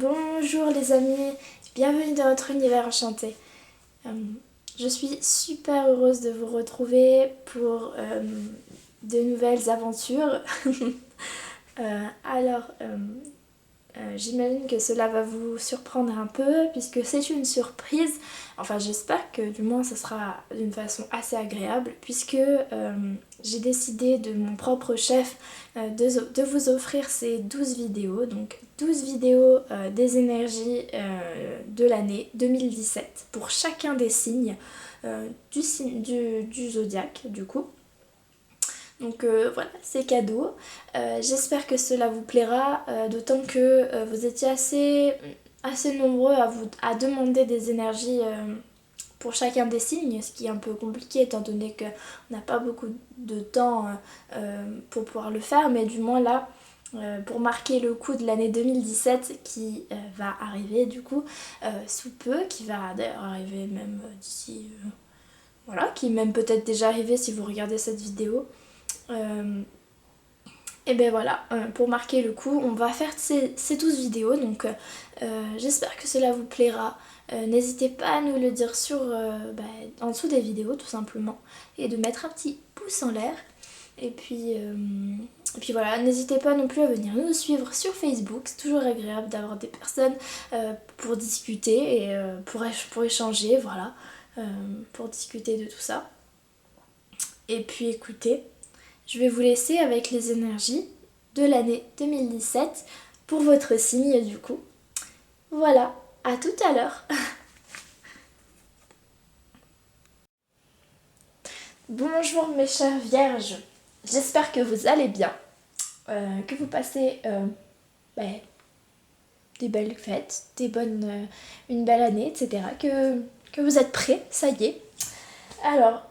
Bonjour les amis, bienvenue dans notre univers enchanté. Je suis super heureuse de vous retrouver pour de nouvelles aventures. J'imagine que cela va vous surprendre un peu puisque c'est une surprise. Enfin, j'espère que du moins ça sera d'une façon assez agréable puisque j'ai décidé de mon propre chef de vous offrir ces 12 vidéos. Donc 12 vidéos des énergies de l'année 2017 pour chacun des signes du zodiaque du coup. Donc voilà, c'est cadeau. J'espère que cela vous plaira, d'autant que vous étiez assez nombreux à demander des énergies pour chacun des signes, ce qui est un peu compliqué étant donné qu'on n'a pas beaucoup de temps pour pouvoir le faire, mais du moins là, pour marquer le coup de l'année 2017 qui va arriver du coup sous peu, qui va d'ailleurs arriver même d'ici... voilà, qui est même peut-être déjà arrivé si vous regardez cette vidéo. Et ben voilà, pour marquer le coup, on va faire ces 12 vidéos, donc j'espère que cela vous plaira. N'hésitez pas à nous le dire en dessous des vidéos tout simplement, et de mettre un petit pouce en l'air. Et puis voilà, n'hésitez pas non plus à venir nous suivre sur Facebook, c'est toujours agréable d'avoir des personnes pour discuter et pour échanger, voilà, pour discuter de tout ça. Et puis écoutez, je vais vous laisser avec les énergies de l'année 2017 pour votre signe du coup. Voilà, à tout à l'heure. Bonjour mes chères vierges, j'espère que vous allez bien, que vous passez des belles fêtes, une belle année, etc. Que vous êtes prêts, ça y est. Alors,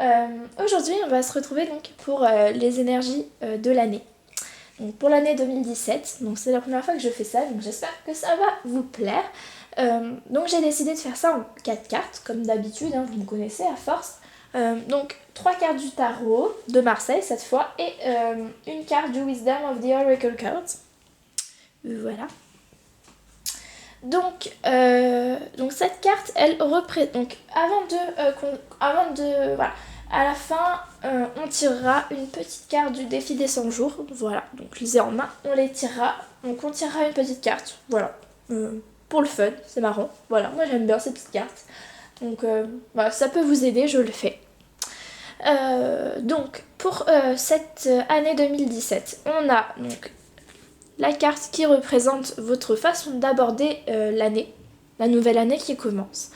aujourd'hui, on va se retrouver donc pour les énergies de l'année. Donc pour l'année 2017, donc c'est la première fois que je fais ça, donc j'espère que ça va vous plaire. Donc j'ai décidé de faire ça en 4 cartes, comme d'habitude, hein, vous me connaissez à force. Donc 3 cartes du tarot de Marseille cette fois, et une carte du Wisdom of the Oracle Cards. Voilà. Donc cette carte, elle représente... Donc voilà, à la fin, on tirera une petite carte du défi des 100 jours. Voilà, donc je les ai en main, on les tirera. Donc on tirera une petite carte, voilà. Pour le fun, c'est marrant. Voilà, moi j'aime bien ces petites cartes. Donc voilà, ça peut vous aider, je le fais. Donc pour cette année 2017, on a donc la carte qui représente votre façon d'aborder l'année, la nouvelle année qui commence.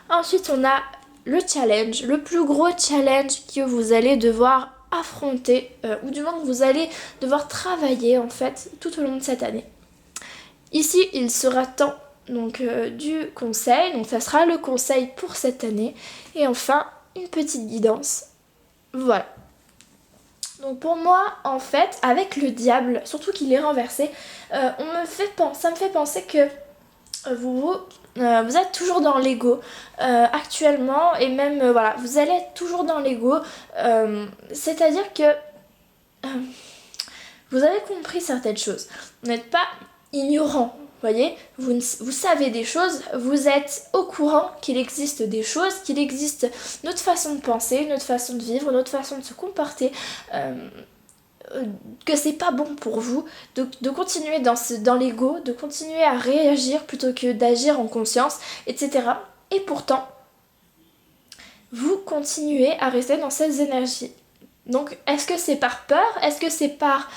Ensuite, on a le challenge, le plus gros challenge que vous allez devoir affronter, ou du moins que vous allez devoir travailler en fait tout au long de cette année. Ici, il sera temps donc du conseil, donc ça sera le conseil pour cette année. Et enfin, une petite guidance. Voilà. Donc pour moi, en fait, avec le diable, surtout qu'il est renversé, ça me fait penser que vous êtes toujours dans l'ego actuellement, et même, voilà, vous allez être toujours dans l'ego, c'est-à-dire que vous avez compris certaines choses. Vous n'êtes pas ignorant, voyez, vous savez des choses, vous êtes au courant qu'il existe des choses, qu'il existe notre façon de penser, notre façon de vivre, notre façon de se comporter, que c'est pas bon pour vous de continuer dans l'ego, de continuer à réagir plutôt que d'agir en conscience, etc. Et pourtant, vous continuez à rester dans ces énergies. Donc, est-ce que c'est par peur? Est-ce que c'est par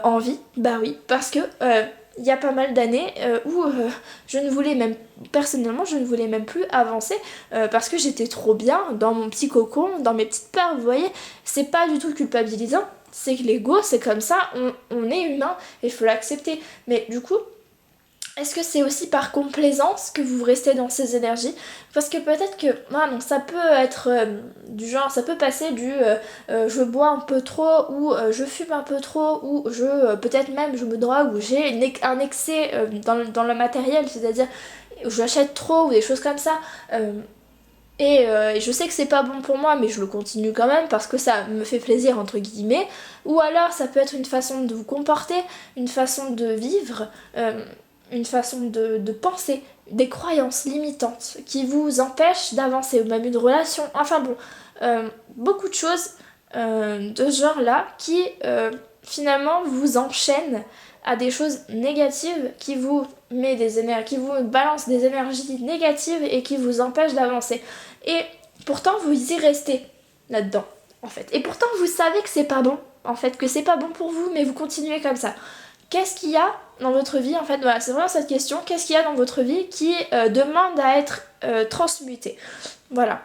envie? Bah oui, parce que il y a pas mal d'années où personnellement, je ne voulais même plus avancer parce que j'étais trop bien dans mon petit cocon, dans mes petites peurs, vous voyez. C'est pas du tout culpabilisant, c'est que l'ego, c'est comme ça, on est humain et il faut l'accepter. Mais du coup, est-ce que c'est aussi par complaisance que vous restez dans ces énergies? Parce que peut-être que ça peut être du genre, ça peut passer du je bois un peu trop, ou je fume un peu trop, ou peut-être même je me drogue, ou j'ai un excès dans le matériel, c'est-à-dire j'achète trop ou des choses comme ça. Et je sais que c'est pas bon pour moi, mais je le continue quand même parce que ça me fait plaisir entre guillemets. Ou alors ça peut être une façon de vous comporter, une façon de vivre. une façon de penser, des croyances limitantes qui vous empêchent d'avancer, ou même une relation, enfin bon, beaucoup de choses de ce genre-là qui finalement vous enchaînent à des choses négatives qui vous qui vous balancent des énergies négatives et qui vous empêchent d'avancer. Et pourtant vous y restez là-dedans en fait. Et pourtant vous savez que c'est pas bon en fait, que c'est pas bon pour vous, mais vous continuez comme ça. Qu'est-ce qu'il y a dans votre vie en fait? Voilà, c'est vraiment cette question. Qu'est-ce qu'il y a dans votre vie qui demande à être transmuté? Voilà.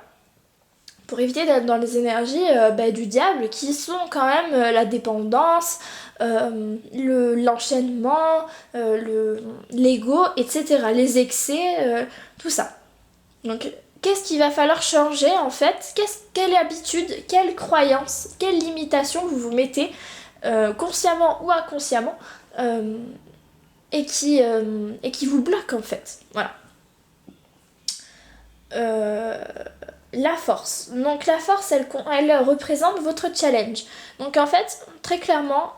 Pour éviter d'être dans les énergies du diable qui sont quand même la dépendance, l'enchaînement, l'ego, etc. Les excès, tout ça. Donc qu'est-ce qu'il va falloir changer en fait? Quelle habitude, quelle croyance, quelle limitation vous vous mettez consciemment ou inconsciemment et qui vous bloque en fait. Voilà. La force. Donc la force, elle représente votre challenge. Donc en fait, très clairement,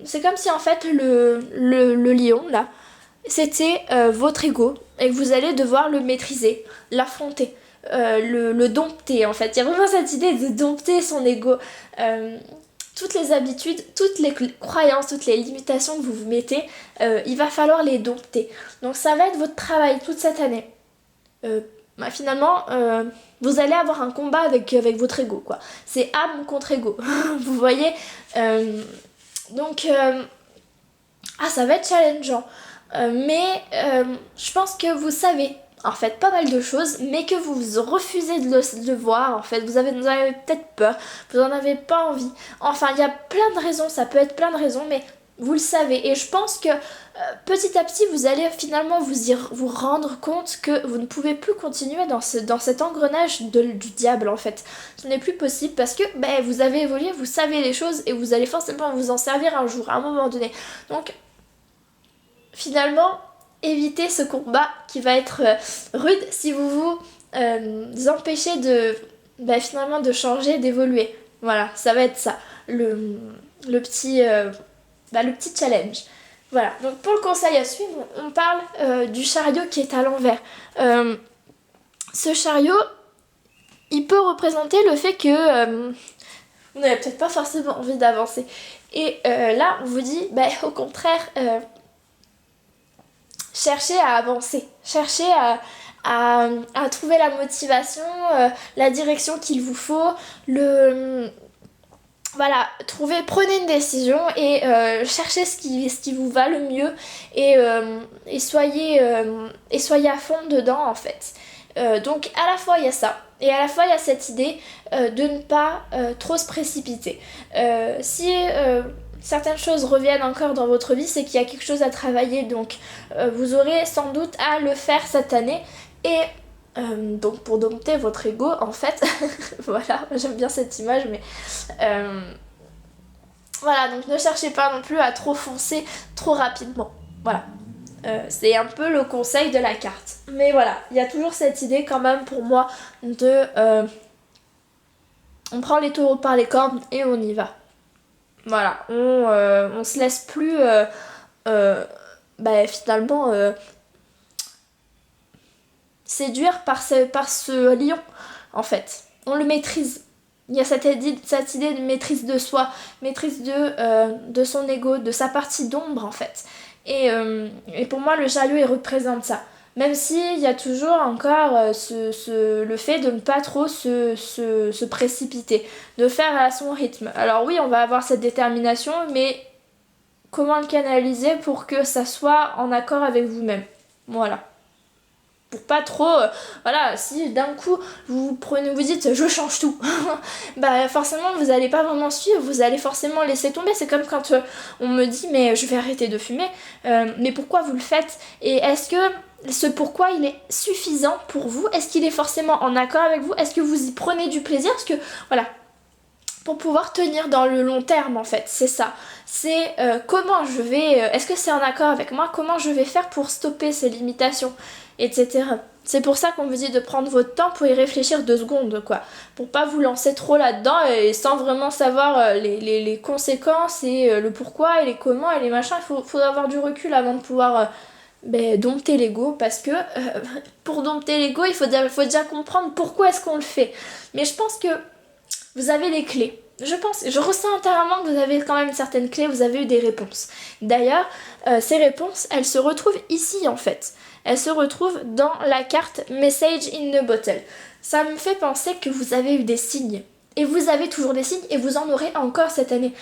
c'est comme si en fait le lion là, c'était votre ego et que vous allez devoir le maîtriser, l'affronter, le dompter en fait. Il y a vraiment cette idée de dompter son ego. Toutes les habitudes, toutes les croyances, toutes les limitations que vous vous mettez, il va falloir les dompter. Donc ça va être votre travail toute cette année. Finalement, vous allez avoir un combat avec votre ego, quoi. C'est âme contre ego, vous voyez. Donc, ça va être challengeant. Mais je pense que vous savez, en fait, pas mal de choses, mais que vous refusez de le voir, en fait. Vous avez peut-être peur, vous en avez pas envie. Enfin, il y a plein de raisons, ça peut être plein de raisons, mais vous le savez. Et je pense que petit à petit, vous allez finalement vous rendre compte que vous ne pouvez plus continuer dans cet engrenage du diable, en fait. Ce n'est plus possible parce que vous avez évolué, vous savez les choses et vous allez forcément vous en servir un jour, à un moment donné. Donc, finalement, évitez ce combat qui va être rude si vous vous empêchez finalement de changer, d'évoluer. Voilà, ça va être ça, le petit challenge. Voilà, donc pour le conseil à suivre, on parle du chariot qui est à l'envers. Ce chariot, il peut représenter le fait que vous n'avez peut-être pas forcément envie d'avancer. Et là, on vous dit, au contraire, cherchez à avancer, cherchez à trouver la motivation, la direction qu'il vous faut, voilà, prenez une décision et cherchez ce qui vous va le mieux et soyez à fond dedans en fait. Donc à la fois il y a ça et à la fois il y a cette idée de ne pas trop se précipiter. Si certaines choses reviennent encore dans votre vie, c'est qu'il y a quelque chose à travailler, donc vous aurez sans doute à le faire cette année et donc pour dompter votre ego en fait. Voilà, j'aime bien cette image, mais voilà, donc ne cherchez pas non plus à trop foncer trop rapidement. Voilà, c'est un peu le conseil de la carte. Mais voilà, il y a toujours cette idée quand même pour moi de on prend les taureaux par les cornes et on y va. Voilà, on se laisse plus finalement séduire par ce lion en fait. On le maîtrise. Il y a cette idée de maîtrise de soi, maîtrise de son ego, de sa partie d'ombre en fait. Et pour moi le chariot il représente ça. Même s'il y a toujours encore le fait de ne pas trop se précipiter, de faire à son rythme. Alors oui, on va avoir cette détermination, mais comment le canaliser pour que ça soit en accord avec vous-même. Voilà. Pour pas trop, voilà, si d'un coup vous dites je change tout, forcément vous allez pas vraiment suivre, vous allez forcément laisser tomber. C'est comme quand on me dit mais je vais arrêter de fumer, mais pourquoi vous le faites? Et est-ce que ce pourquoi il est suffisant pour vous? Est-ce qu'il est forcément en accord avec vous? Est-ce que vous y prenez du plaisir? Parce que voilà, pour pouvoir tenir dans le long terme en fait, c'est ça. C'est comment je vais, est-ce que c'est en accord avec moi? Comment je vais faire pour stopper ces limitations, etc. C'est pour ça qu'on vous dit de prendre votre temps pour y réfléchir 2 secondes, quoi. Pour pas vous lancer trop là-dedans et sans vraiment savoir les conséquences et le pourquoi et les comment et les machins. Il faut avoir du recul avant de pouvoir dompter l'ego, parce que pour dompter l'ego, il faut déjà comprendre pourquoi est-ce qu'on le fait. Mais je pense que vous avez les clés. Je ressens intérieurement que vous avez quand même certaines clés, vous avez eu des réponses. D'ailleurs, ces réponses, elles se retrouvent ici en fait. Elles se retrouvent dans la carte Message in the Bottle. Ça me fait penser que vous avez eu des signes. Et vous avez toujours des signes et vous en aurez encore cette année.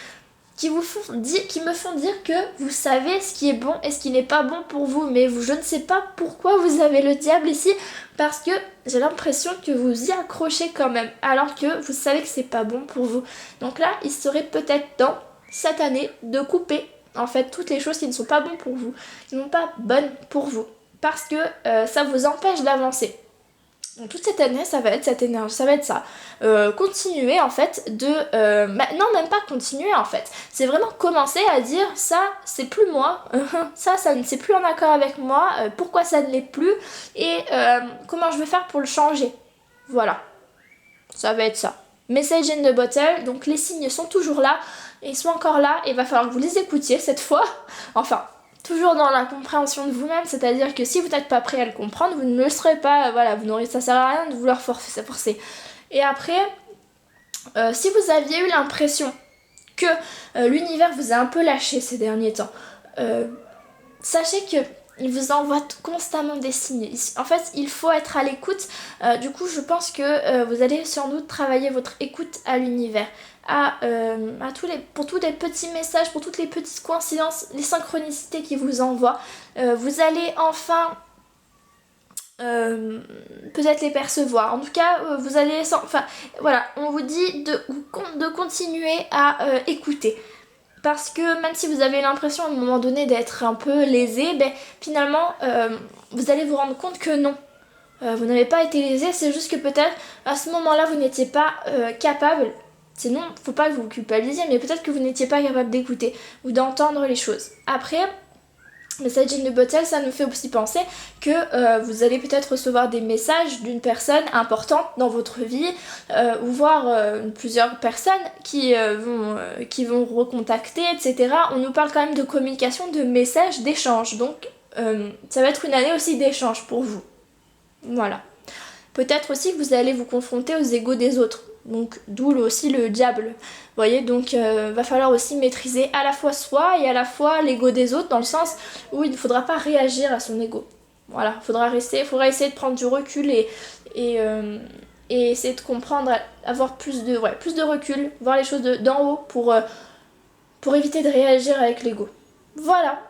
Qui me font dire que vous savez ce qui est bon et ce qui n'est pas bon pour vous. Mais je ne sais pas pourquoi vous avez le diable ici, parce que j'ai l'impression que vous y accrochez quand même, alors que vous savez que c'est pas bon pour vous. Donc là, il serait peut-être temps, cette année, de couper en fait toutes les choses qui ne sont pas bonnes pour vous, qui ne sont pas bonnes pour vous, parce que ça vous empêche d'avancer. Donc toute cette année, ça va être cette énergie, ça va être ça. Continuer en fait non, même pas continuer en fait. C'est vraiment commencer à dire ça, c'est plus moi, ça ne c'est plus en accord avec moi, pourquoi ça ne l'est plus et comment je vais faire pour le changer. Voilà, ça va être ça. Message in the bottle, donc les signes sont toujours là, ils sont encore là et il va falloir que vous les écoutiez cette fois. Enfin, toujours dans la compréhension de vous-même, c'est-à-dire que si vous n'êtes pas prêt à le comprendre, vous ne le serez pas, voilà, ça sert à rien de vouloir forcer. Et après, si vous aviez eu l'impression que l'univers vous a un peu lâché ces derniers temps, sachez que il vous envoie constamment des signes. En fait, il faut être à l'écoute. Du coup, je pense que vous allez sans doute travailler votre écoute à l'univers. Pour tous les petits messages, pour toutes les petites coïncidences, les synchronicités qu'il vous envoie. Vous allez enfin peut-être les percevoir. En tout cas, vous allez... voilà, on vous dit de continuer à écouter. Parce que même si vous avez l'impression à un moment donné d'être un peu lésé, finalement, vous allez vous rendre compte que non. Vous n'avez pas été lésé, c'est juste que peut-être à ce moment-là, vous n'étiez pas capable. Sinon, faut pas que vous vous culpabilisiez, mais peut-être que vous n'étiez pas capable d'écouter ou d'entendre les choses. Après, Message in the Bottle, ça nous fait aussi penser que vous allez peut-être recevoir des messages d'une personne importante dans votre vie, ou voir plusieurs personnes qui vont recontacter, etc. On nous parle quand même de communication, de messages, d'échanges. Donc, ça va être une année aussi d'échange pour vous. Voilà. Peut-être aussi que vous allez vous confronter aux égos des autres. Donc d'où aussi le diable. Vous voyez, donc va falloir aussi maîtriser à la fois soi et à la fois l'ego des autres, dans le sens où il ne faudra pas réagir à son ego. Voilà, il faudra essayer de prendre du recul et essayer de comprendre, avoir plus de recul, voir les choses d'en haut pour éviter de réagir avec l'ego. Voilà.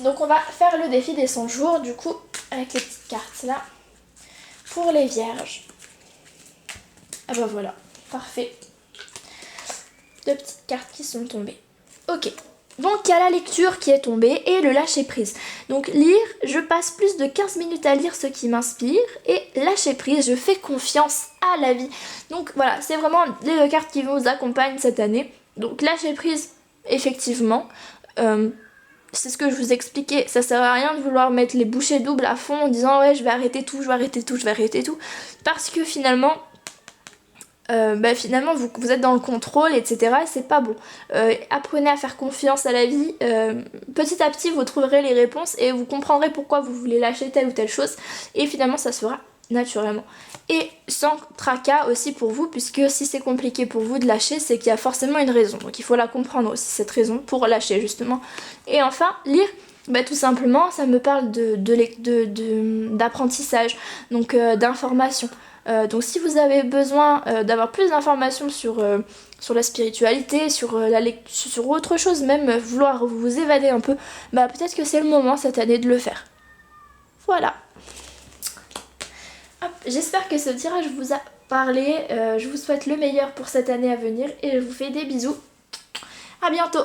Donc on va faire le défi des 100 jours, du coup, avec les petites cartes là. Pour les vierges. Ah bah voilà, parfait. 2 petites cartes qui sont tombées. Ok, donc il y a la lecture qui est tombée et le lâcher prise. Donc lire, je passe plus de 15 minutes à lire ce qui m'inspire, et lâcher prise, je fais confiance à la vie. Donc voilà, c'est vraiment les 2 cartes qui vous accompagnent cette année. Donc lâcher prise, effectivement. C'est ce que je vous expliquais, ça sert à rien de vouloir mettre les bouchées doubles à fond en disant ouais je vais arrêter tout, parce que finalement vous êtes dans le contrôle, etc. et c'est pas bon. Apprenez à faire confiance à la vie, petit à petit vous trouverez les réponses et vous comprendrez pourquoi vous voulez lâcher telle ou telle chose, et finalement ça se fera naturellement. Et sans tracas aussi pour vous, puisque si c'est compliqué pour vous de lâcher, c'est qu'il y a forcément une raison. Donc il faut la comprendre aussi, cette raison, pour lâcher justement. Et enfin, lire, tout simplement, ça me parle d'apprentissage, donc d'information. Donc si vous avez besoin d'avoir plus d'informations sur la spiritualité, sur autre chose, même vouloir vous évader un peu, peut-être que c'est le moment cette année de le faire. Voilà. J'espère que ce tirage vous a parlé, je vous souhaite le meilleur pour cette année à venir et je vous fais des bisous. À bientôt.